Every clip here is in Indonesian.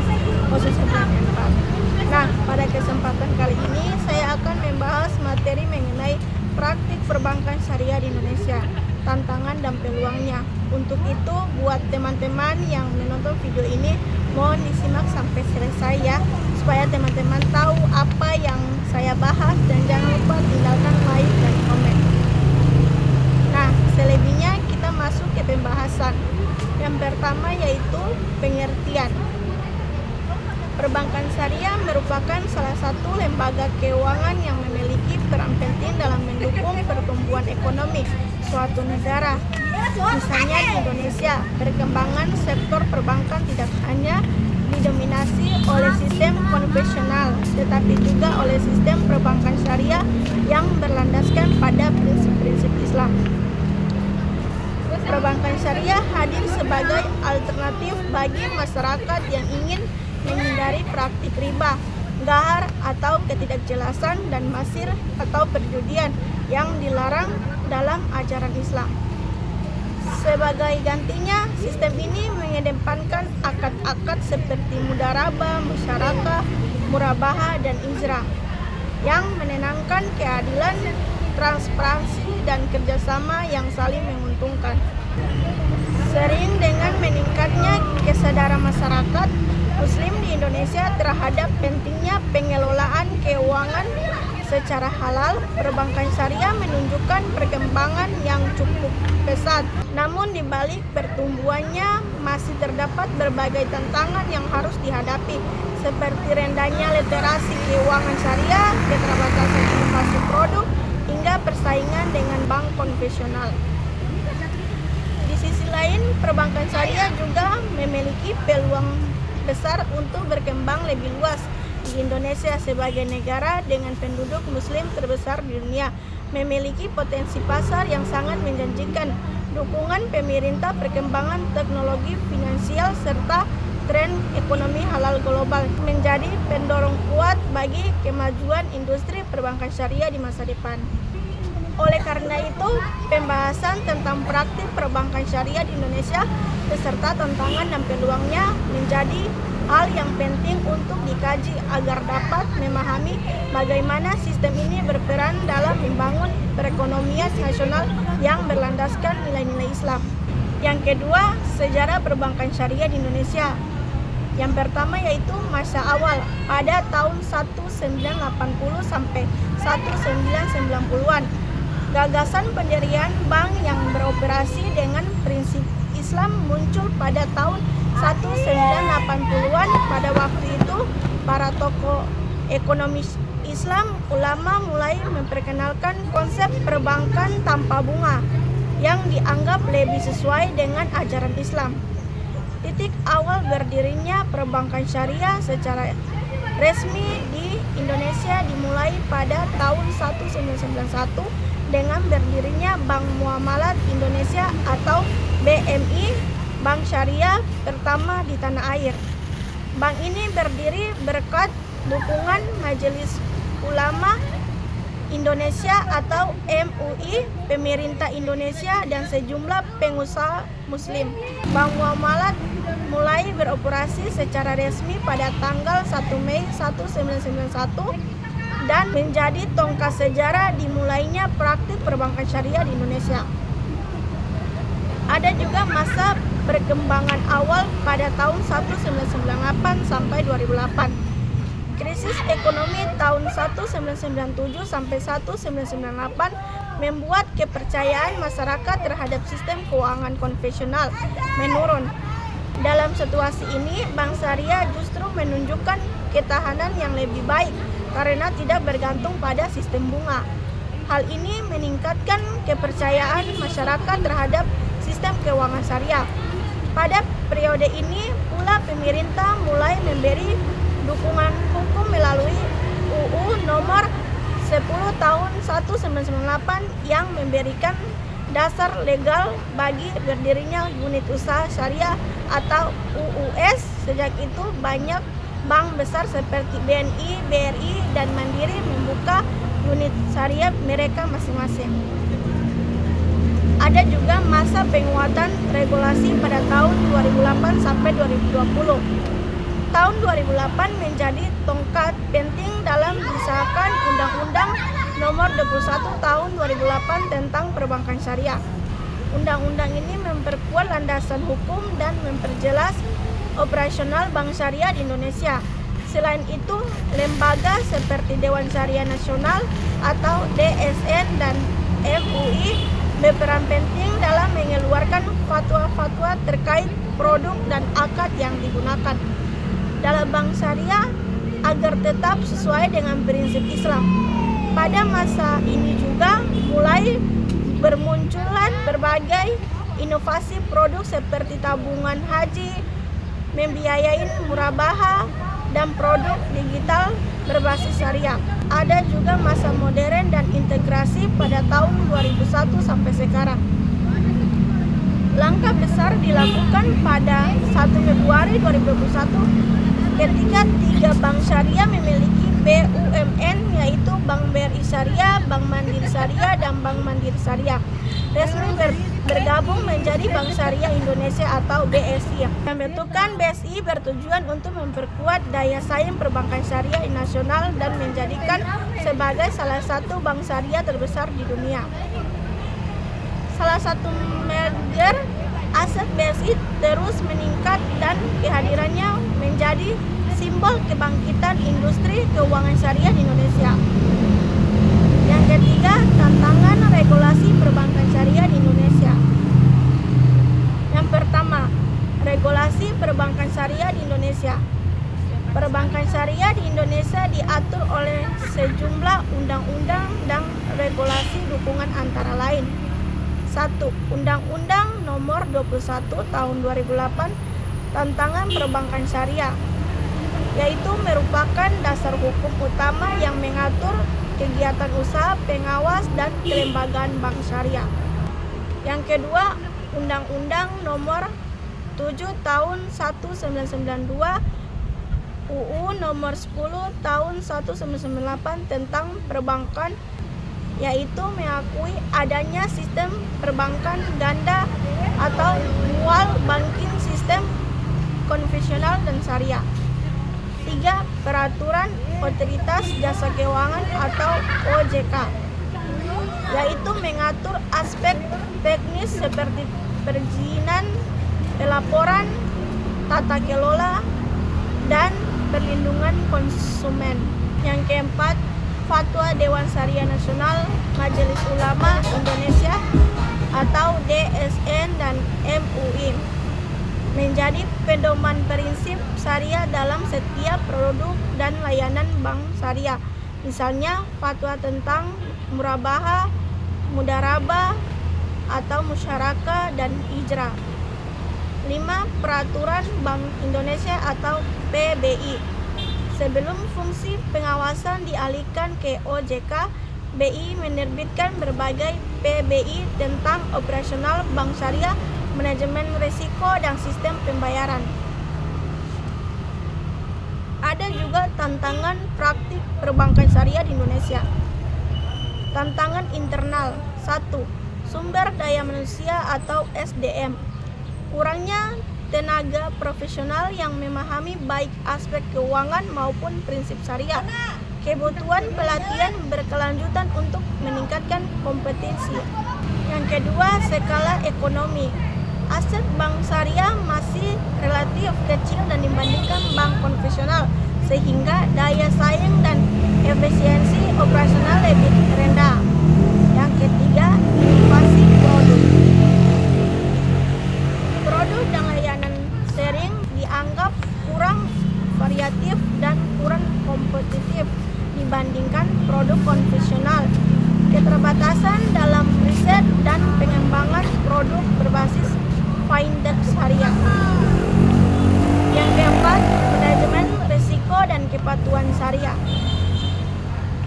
1904. Nah, pada kesempatan kali ini saya akan membahas materi mengenai praktik perbankan syariah di Indonesia, tantangan dan peluangnya. Untuk itu, buat teman-teman yang menonton video ini, mohon disimak sampai selesai ya, supaya teman-teman tahu apa yang saya bahas, dan jangan lupa tinggalkan like dan komen. Nah, selebihnya kita masuk ke pembahasan. Yang pertama yaitu pengertian. Perbankan syariah merupakan salah satu lembaga keuangan yang memiliki peran penting dalam mendukung pertumbuhan ekonomi suatu negara. Misalnya di Indonesia, perkembangan sektor perbankan tidak hanya didominasi oleh sistem konvensional, tetapi juga oleh sistem perbankan syariah yang berlandaskan pada prinsip-prinsip Islam. Perbankan syariah hadir sebagai alternatif bagi masyarakat yang ingin menghindari praktik riba, gahar atau ketidakjelasan, dan masir atau perjudian yang dilarang dalam ajaran Islam. Sebagai gantinya, sistem ini mengedepankan akad-akad seperti mudharabah, musyarakah, murabahah, dan ijrah yang menenangkan keadilan, transparansi, dan kerjasama yang saling menguntungkan. Sering dengan meningkatnya kesadaran masyarakat Muslim di Indonesia terhadap pentingnya pengelolaan keuangan secara halal, perbankan syariah menunjukkan perkembangan yang cukup pesat. Namun di balik pertumbuhannya masih terdapat berbagai tantangan yang harus dihadapi, seperti rendahnya literasi keuangan syariah, keterbatasan inovasi produk, hingga persaingan dengan bank konvensional. Di sisi lain, perbankan syariah juga memiliki peluang besar untuk berkembang lebih luas. Di Indonesia sebagai negara dengan penduduk muslim terbesar di dunia, memiliki potensi pasar yang sangat menjanjikan. Dukungan pemerintah, perkembangan teknologi finansial, serta tren ekonomi halal global menjadi pendorong kuat bagi kemajuan industri perbankan syariah di masa depan. Oleh karena itu, pembahasan tentang praktik perbankan syariah di Indonesia beserta tantangan dan peluangnya menjadi hal yang penting untuk dikaji agar dapat memahami bagaimana sistem ini berperan dalam membangun perekonomian nasional yang berlandaskan nilai-nilai Islam. Yang kedua, sejarah perbankan syariah di Indonesia. Yang pertama yaitu masa awal pada tahun 1980 sampai 1990-an. Gagasan pendirian bank yang beroperasi dengan prinsip Islam muncul pada tahun 1980-an. Pada waktu itu, para tokoh ekonomi Islam, ulama mulai memperkenalkan konsep perbankan tanpa bunga yang dianggap lebih sesuai dengan ajaran Islam. Titik awal berdirinya perbankan syariah secara resmi di Indonesia dimulai pada tahun 1991 dengan berdirinya Bank Muamalat Indonesia atau BMI, bank syariah pertama di tanah air. Bank ini berdiri berkat dukungan Majelis Ulama Indonesia atau MUI, pemerintah Indonesia, dan sejumlah pengusaha muslim. Bank Muamalat mulai beroperasi secara resmi pada tanggal 1 Mei 1991 dan menjadi tonggak sejarah dimulainya praktik perbankan syariah di Indonesia. Ada juga masa perkembangan awal pada tahun 1998 sampai 2008. Krisis ekonomi tahun 1997 sampai 1998 membuat kepercayaan masyarakat terhadap sistem keuangan konvensional menurun. Dalam situasi ini, bank syariah justru menunjukkan ketahanan yang lebih baik karena tidak bergantung pada sistem bunga. Hal ini meningkatkan kepercayaan masyarakat terhadap sistem keuangan syariah. Pada periode ini pula pemerintah mulai memberi dukungan hukum melalui UU nomor 10 tahun 1998 yang memberikan dasar legal bagi berdirinya unit usaha syariah atau UUS. Sejak itu banyak bank besar seperti BNI, BRI, dan Mandiri membuka unit syariah mereka masing-masing. Ada juga masa penguatan regulasi pada tahun 2008 sampai 2020. tahun 2008 menjadi tongkat penting dalam disahkan Undang-Undang Nomor 21 Tahun 2008 tentang Perbankan Syariah. Undang-undang ini memperkuat landasan hukum dan memperjelas operasional Bank Syariah di Indonesia. Selain itu, lembaga seperti Dewan Syariah Nasional atau DSN dan MUI berperan penting dalam mengeluarkan fatwa-fatwa terkait produk dan akad yang digunakan dalam bank syariah agar tetap sesuai dengan prinsip Islam. Pada masa ini juga mulai bermunculan berbagai inovasi produk seperti tabungan haji, membiayai murabahah, dan produk digital berbasis syariah. Ada juga masa modern dan integrasi pada tahun 2001 sampai sekarang. Langkah besar dilakukan pada 1 Februari 2021 ketika 3 bank syariah memiliki BUMN, yaitu Bank BRI Syariah, Bank Mandiri Syariah, dan Bank Mandiri Syariah resmi bergabung menjadi Bank Syariah Indonesia atau BSI. Pembentukan BSI bertujuan untuk memperkuat daya saing perbankan syariah nasional dan menjadikan sebagai salah satu bank syariah terbesar di dunia. Salah satu merger aset BSI terus meningkat dan kehadirannya menjadi simbol kebangkitan industri keuangan syariah di Indonesia. Yang ketiga, tantangan regulasi perbankan syariah di Indonesia. Yang pertama, regulasi perbankan syariah di Indonesia. Perbankan syariah di Indonesia diatur oleh sejumlah undang-undang dan regulasi dukungan antara lain. 1. Undang-Undang Nomor 21 Tahun 2008 tentang Perbankan Syariah, yaitu merupakan dasar hukum utama yang mengatur kegiatan usaha, pengawas, dan kelembagaan bank syariah. Yang kedua, Undang-Undang Nomor 7 Tahun 1992 UU Nomor 10 Tahun 1998 tentang perbankan, yaitu mengakui adanya sistem perbankan ganda atau dual banking sistem konvensional dan syariah. 3. Peraturan Otoritas Jasa Keuangan atau OJK, yaitu mengatur aspek teknis seperti perizinan, pelaporan, tata kelola, dan perlindungan konsumen. Yang keempat, Fatwa Dewan Syariah Nasional Majelis Ulama Indonesia atau DSN dan MUI menjadi pedoman prinsip syariah dalam setiap produk dan layanan bank syariah. Misalnya fatwa tentang murabahah, mudarabah atau musyarakah dan ijrah. 5. Peraturan Bank Indonesia atau PBI. Sebelum fungsi pengawasan dialihkan ke OJK, BI menerbitkan berbagai PBI tentang operasional bank syariah, manajemen risiko, dan sistem pembayaran. Ada juga tantangan praktik perbankan syariah di Indonesia. Tantangan internal. 1. Sumber daya manusia atau SDM. Kurangnya tenaga profesional yang memahami baik aspek keuangan maupun prinsip syariah. Kebutuhan pelatihan berkelanjutan untuk meningkatkan kompetensi. Yang kedua, skala ekonomi. Aset bank syariah masih relatif kecil dan dibandingkan bank konvensional, sehingga daya saing dan efisiensi operasional lebih rendah. Yang ketiga, inovasi produk. Produk dan layanan sharing dianggap kurang variatif dan kurang kompetitif dibandingkan produk konvensional. Keterbatasan dalam riset dan pengembangan produk berbasis fintech syariah. Yang keempat, manajemen risiko dan kepatuhan syariah.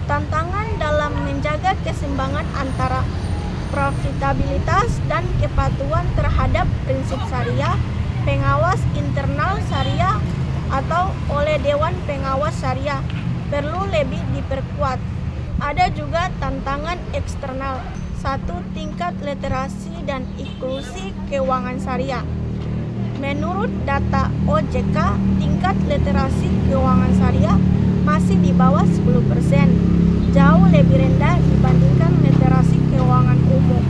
Tantangan dalam menjaga keseimbangan antara profitabilitas dan kepatuhan terhadap prinsip syariah. Pengawas internal syariah atau oleh Dewan Pengawas Syariah perlu lebih diperkuat. Ada juga tantangan eksternal. 1. Tingkat literasi dan inklusi keuangan syariah. Menurut data OJK, tingkat literasi keuangan syariah masih di bawah 10%, jauh lebih rendah dibandingkan literasi keuangan umum.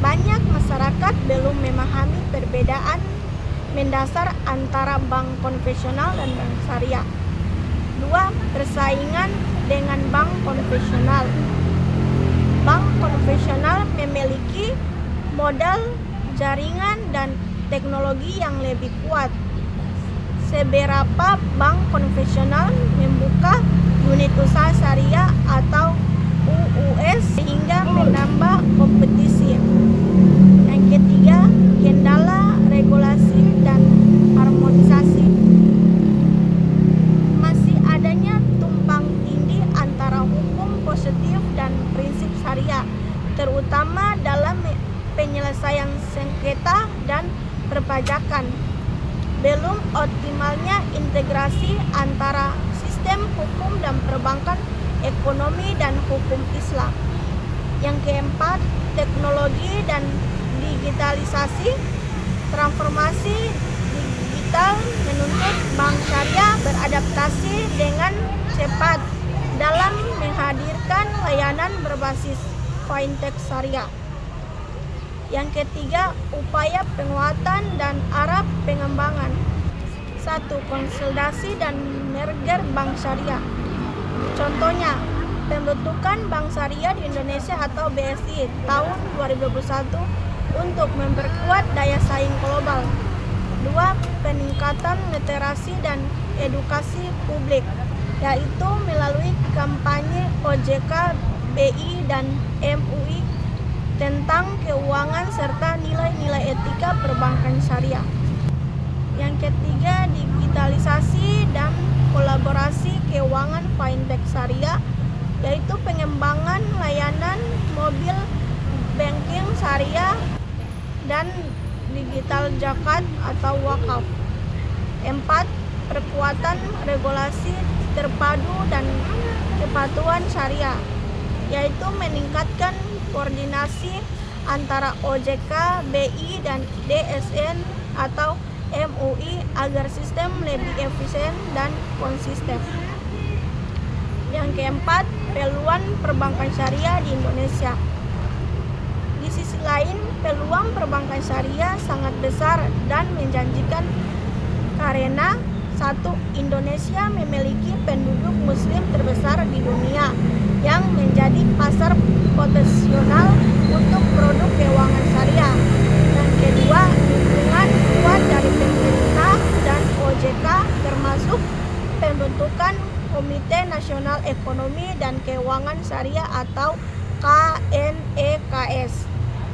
Banyak masyarakat belum memahami perbedaan mendasar antara bank konvensional dan bank syariah. 2. Persaingan dengan bank konvensional. Bank konvensional memiliki modal, jaringan, dan teknologi yang lebih kuat. Seberapa bank konvensional membuka unit usaha syariah atau UUS sehingga menambah kompetisi. Yang ketiga, kendala regulasi dan harmonisasi. Masih adanya tumpang tindih antara hukum positif dan prinsip syariah, terutama dalam penyelesaian sengketa dan perpajakan. Belum optimalnya integrasi antara sistem hukum dan perbankan, ekonomi dan hukum Islam. Yang keempat, teknologi dan digitalisasi. Transformasi digital menuntut bank syariah beradaptasi dengan cepat dalam menghadirkan layanan berbasis fintech syariah. Yang ketiga, upaya penguatan dan arah pengembangan. 1. Konsolidasi dan merger bank syariah. Contohnya, pembentukan Bank Syariah di Indonesia atau BSI tahun 2021 untuk memperkuat daya saing global. 2. Peningkatan literasi dan edukasi publik, yaitu melalui kampanye OJK, BI, dan MUI tentang keuangan serta nilai-nilai etika perbankan syariah. Yang ketiga, digitalisasi dan kolaborasi keuangan fintech syariah, yaitu pengembangan layanan mobil banking syariah dan digital zakat atau wakaf. 4. Perkuatan regulasi terpadu dan kepatuhan syariah, yaitu meningkatkan koordinasi antara OJK, BI, dan DSN atau MUI agar sistem lebih efisien dan konsisten. Yang keempat, peluang perbankan syariah di Indonesia. Di sisi lain, peluang perbankan syariah sangat besar dan menjanjikan karena 1. Indonesia memiliki penduduk muslim terbesar di dunia yang menjadi pasar potensial untuk produk keuangan syariah. Yang kedua, dukungan kuat dari pemerintah dan OJK termasuk pembentukan Komite Nasional Ekonomi dan Keuangan Syariah atau KNEKS.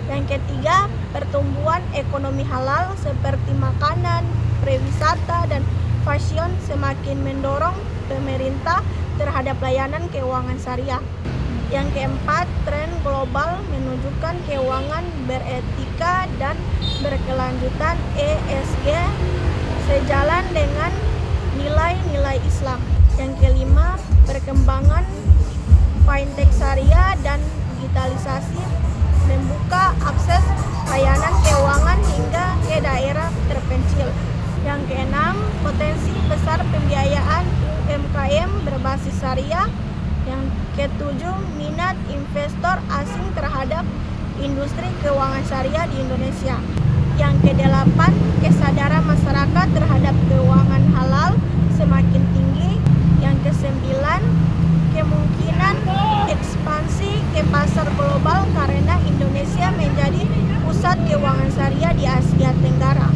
Yang ketiga, pertumbuhan ekonomi halal seperti makanan, pariwisata, dan fashion semakin mendorong pemerintah terhadap layanan keuangan syariah. Yang keempat, tren global menunjukkan keuangan beretika dan berkelanjutan ESG sejalan dengan nilai-nilai Islam. Yang kelima, perkembangan fintech syariah dan digitalisasi membuka akses layanan keuangan hingga ke daerah terpencil. Yang keenam, potensi besar pembiayaan UMKM berbasis syariah. Yang ketujuh, minat investor asing terhadap industri keuangan syariah di Indonesia. Yang kedelapan, kesadaran masyarakat terhadap keuangan halal semakin tinggi. Yang kesembilan, kemungkinan ekspansi ke pasar global karena Indonesia menjadi pusat keuangan syariah di Asia Tenggara.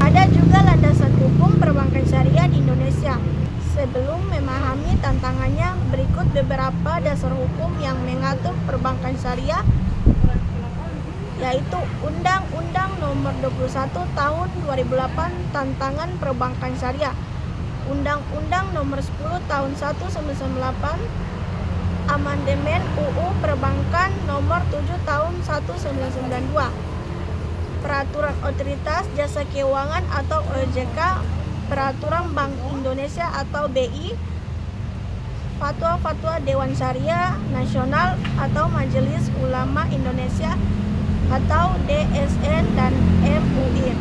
Ada juga landasan hukum perbankan syariah di Indonesia. Sebelum memahami tantangannya, berikut beberapa dasar hukum yang mengatur perbankan syariah, yaitu Undang-Undang Nomor 21 Tahun 2008 Tantangan Perbankan Syariah, Undang-Undang Nomor 10 Tahun 1998, Amandemen UU Perbankan Nomor 7 Tahun 1992, Peraturan Otoritas Jasa Keuangan atau OJK, Peraturan Bank Indonesia atau BI, Fatwa-fatwa Dewan Syariah Nasional atau Majelis Ulama Indonesia, atau DSN dan MUI.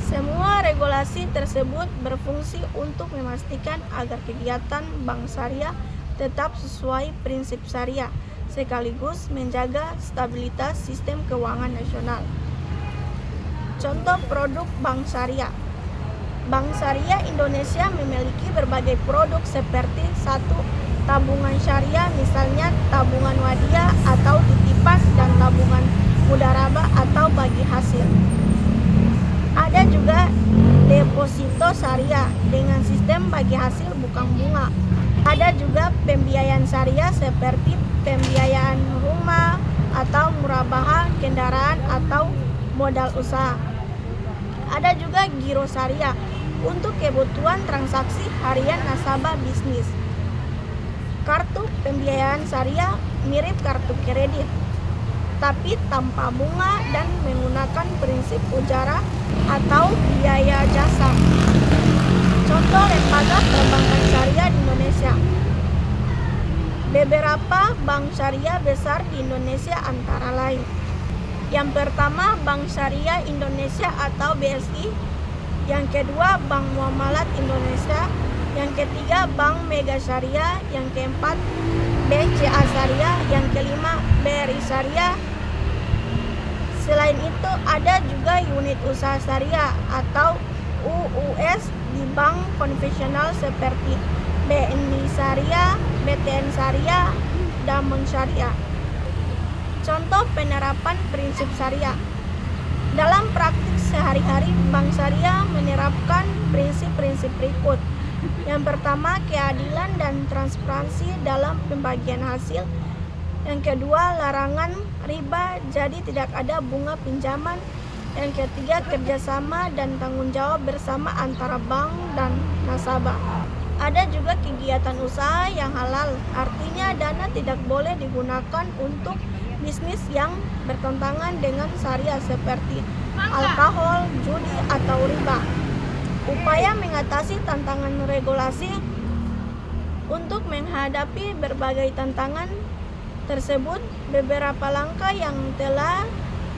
Semua regulasi tersebut berfungsi untuk memastikan agar kegiatan bank syariah tetap sesuai prinsip syariah, sekaligus menjaga stabilitas sistem keuangan nasional. Contoh produk bank syariah. Bank Syariah Indonesia memiliki berbagai produk seperti 1. Tabungan syariah, misalnya tabungan wadiah atau titipan dan tabungan mudharabah atau bagi hasil. Ada juga deposito syariah dengan sistem bagi hasil bukan bunga. Ada juga pembiayaan syariah seperti pembiayaan rumah atau murabahah kendaraan atau modal usaha. Ada juga giro syariah untuk kebutuhan transaksi harian nasabah bisnis. Kartu pembiayaan syariah mirip kartu kredit, tapi tanpa bunga dan menggunakan prinsip ujara atau biaya jasa. Contoh lembaga perbankan syariah di Indonesia. Beberapa bank syariah besar di Indonesia antara lain. Yang pertama, Bank Syariah Indonesia atau BSI. Yang kedua, Bank Muamalat Indonesia. Yang ketiga, Bank Mega Syariah. Yang keempat, BCA Syariah. Yang kelima, BRI Syariah. Selain itu, ada juga unit usaha syariah atau UUS di bank konvensional seperti BNI Syariah, BTN Syariah, dan Bank Syariah. Contoh penerapan prinsip syariah. Dalam praktik sehari-hari, bank syariah menerapkan prinsip-prinsip berikut. Yang pertama, keadilan dan transparansi dalam pembagian hasil. Yang kedua, larangan riba, jadi tidak ada bunga pinjaman. Yang ketiga, kerjasama dan tanggung jawab bersama antara bank dan nasabah. Ada juga kegiatan usaha yang halal, artinya dana tidak boleh digunakan untuk bisnis yang bertentangan dengan syariah seperti alkohol, judi, atau riba. Upaya mengatasi tantangan regulasi. Untuk menghadapi berbagai tantangan tersebut, beberapa langkah yang telah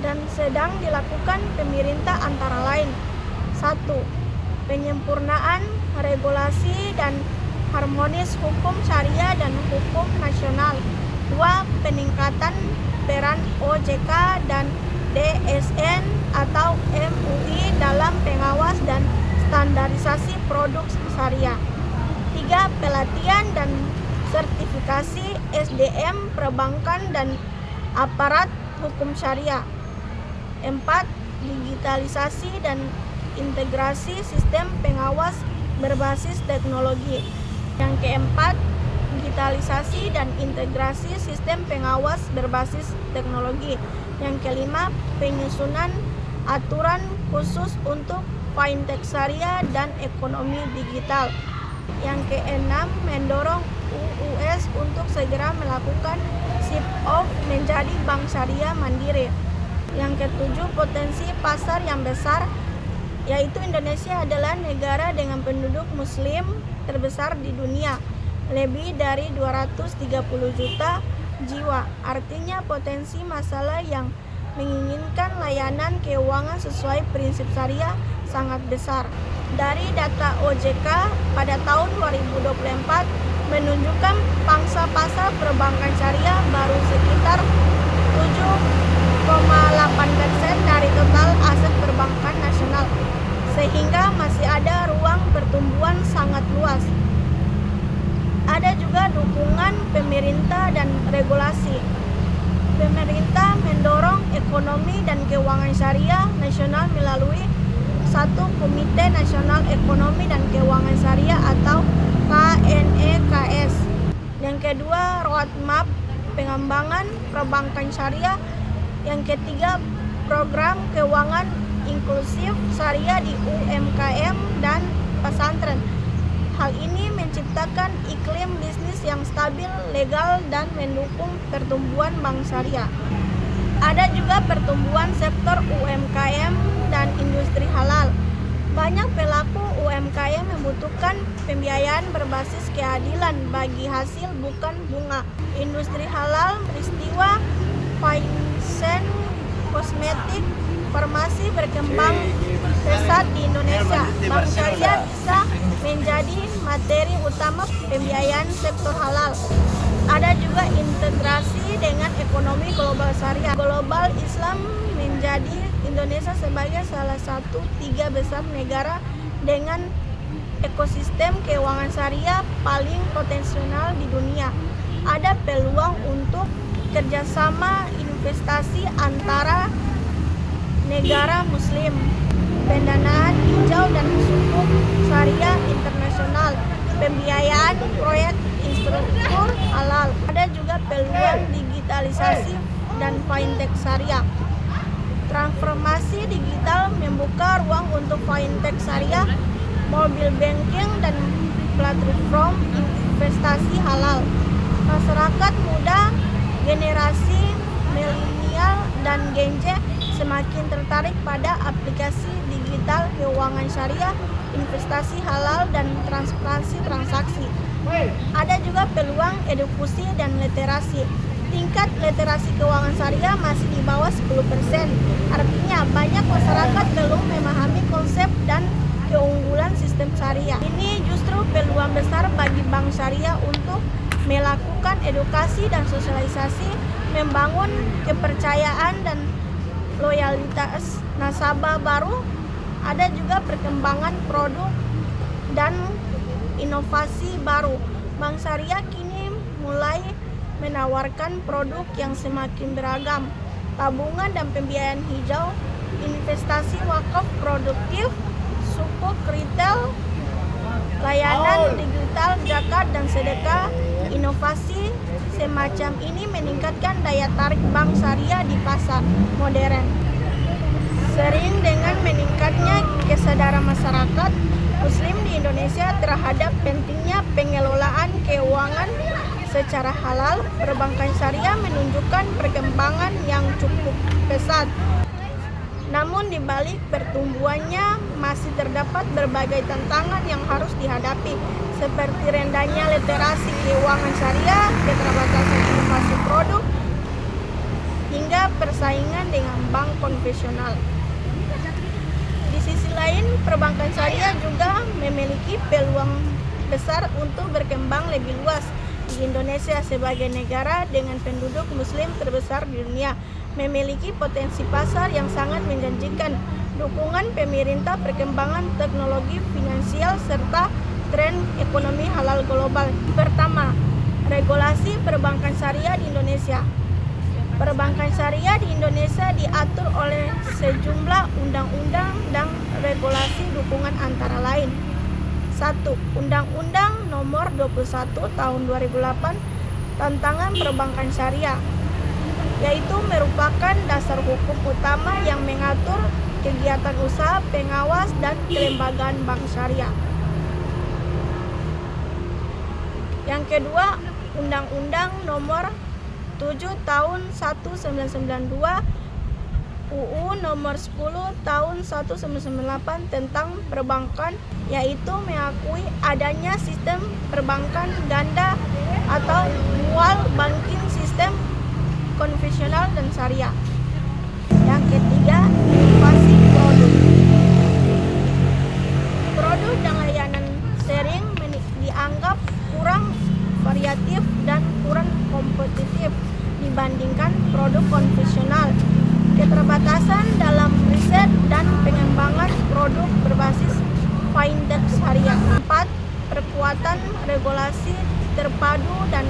dan sedang dilakukan pemerintah antara lain. 1. Penyempurnaan regulasi dan harmonis hukum syariah dan hukum nasional. 2. Peningkatan peran OJK dan DSN atau MUI dalam pengawas dan standarisasi produk syariah. 3. Pelatihan dan sertifikasi SDM perbankan dan aparat hukum syariah. 4. Digitalisasi dan integrasi sistem pengawas berbasis teknologi. Yang keempat, digitalisasi dan integrasi sistem pengawas berbasis teknologi. Yang kelima, penyusunan aturan khusus untuk fintech syariah dan ekonomi digital. Yang keenam, mendorong UUS untuk segera melakukan shift off menjadi bank syariah mandiri. Yang ketujuh, potensi pasar yang besar, yaitu Indonesia adalah negara dengan penduduk muslim terbesar di dunia, lebih dari 230 juta jiwa. Artinya potensi masalah yang menginginkan layanan keuangan sesuai prinsip syariah sangat besar. Dari data OJK pada tahun 2024 menunjukkan pangsa pasar perbankan syariah baru sekitar 7,8% dari total aset perbankan nasional, sehingga masih ada ruang pertumbuhan sangat luas. Ada juga dukungan pemerintah dan regulasi. Pemerintah mendorong ekonomi dan keuangan syariah nasional melalui 1. Komite Nasional Ekonomi dan Keuangan Syariah atau KNEKS. Yang kedua, roadmap pengembangan perbankan syariah. Yang ketiga, program keuangan inklusif syariah di UMKM dan pesantren. Hal ini menciptakan iklim bisnis yang stabil, legal, dan mendukung pertumbuhan bank syariah. Ada juga pertumbuhan sektor UMKM dan industri halal. Banyak pelaku UMKM membutuhkan pembiayaan berbasis keadilan bagi hasil bukan bunga. Industri halal peristiwa fashion, kosmetik, farmasi berkembang pesat di Indonesia. Bank syariah bisa menjadi materi utama pembiayaan sektor halal. Ada juga integrasi dengan ekonomi global syariah. Global Islam menjadi Indonesia sebagai salah satu 3 besar negara dengan ekosistem keuangan syariah paling potensial di dunia. Ada peluang untuk kerjasama investasi antara negara muslim, pendanaan hijau dan sukuk syariah internasional, pembiayaan proyek infrastruktur halal. Ada juga peluang digitalisasi dan fintech syariah. Transformasi digital membuka ruang untuk fintech syariah, mobile banking, dan platform investasi halal. Masyarakat muda, generasi milenial, dan Gen Z semakin tertarik pada aplikasi digital keuangan syariah, investasi halal, dan transparansi transaksi. Ada juga peluang edukasi dan literasi. Tingkat literasi keuangan syariah masih di bawah 10%. Artinya banyak masyarakat belum memahami konsep dan keunggulan sistem syariah. Ini justru peluang besar bagi bank syariah untuk melakukan edukasi dan sosialisasi, membangun kepercayaan dan loyalitas nasabah baru. Ada juga perkembangan produk dan inovasi baru. Bank syariah kini mulai menawarkan produk yang semakin beragam, tabungan dan pembiayaan hijau, investasi wakaf produktif, sukuk retail, layanan digital, zakat dan sedekah. Inovasi semacam ini meningkatkan daya tarik bank syariah di pasar modern. Sering dengan meningkatnya kesadaran masyarakat muslim di Indonesia terhadap pentingnya pengelolaan keuangan secara halal, perbankan syariah menunjukkan perkembangan yang cukup pesat. Namun di balik pertumbuhannya masih terdapat berbagai tantangan yang harus dihadapi, seperti rendahnya literasi keuangan syariah, keterbatasan inovasi produk, hingga persaingan dengan bank konvensional. Di sisi lain, perbankan syariah juga memiliki peluang besar untuk berkembang lebih luas. Di Indonesia sebagai negara dengan penduduk muslim terbesar di dunia, memiliki potensi pasar yang sangat menjanjikan. Dukungan pemerintah, perkembangan teknologi finansial, serta tren ekonomi halal global. Pertama, regulasi perbankan syariah di Indonesia. Perbankan syariah di Indonesia diatur oleh sejumlah undang-undang dan regulasi dukungan antara lain. 1. Undang-Undang Nomor 21 Tahun 2008 tentang perbankan syariah, yaitu merupakan dasar hukum utama yang mengatur kegiatan usaha, pengawas, dan kelembagaan bank syariah. Yang kedua, Undang-Undang Nomor 7 Tahun 1992, UU Nomor 10 Tahun 1998 tentang perbankan, yaitu mengakui adanya sistem perbankan ganda atau dual banking sistem konvensional dan syariah. Yang ketiga, inovasi produk. Produk dan layanan sering dianggap kurang variatif dan kurang kompetitif dibandingkan produk konvensional. Keterbatasan dalam riset dan pengembangan produk berbasis fintech syariah. 4. Perkuatan regulasi terpadu dan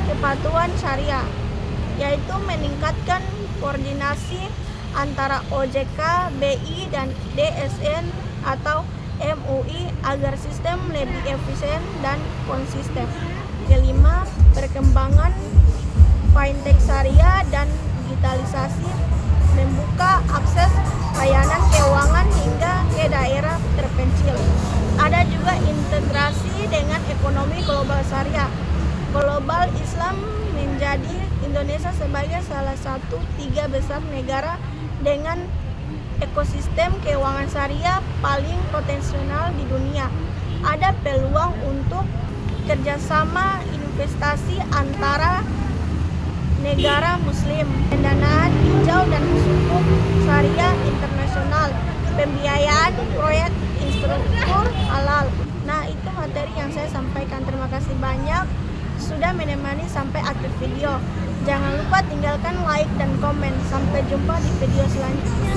kepatuhan syariah, yaitu meningkatkan koordinasi antara OJK, BI, dan DSN atau MUI agar sistem lebih efisien dan konsisten. Kelima, perkembangan fintech syariah dan digitalisasi membuka akses layanan keuangan hingga ke daerah terpencil. Ada juga integrasi dengan ekonomi global syariah. Global Islam menjadi Indonesia sebagai salah satu 3 besar negara dengan ekosistem keuangan syariah paling potensial di dunia. Ada peluang untuk kerjasama investasi antara negara muslim, pendanaan hijau dan sukuk syariah internasional, pembiayaan proyek instruktur halal. Nah, itu materi yang saya sampaikan. Terima kasih banyak sudah menemani sampai akhir video. Jangan lupa tinggalkan like dan komen. Sampai jumpa di video selanjutnya.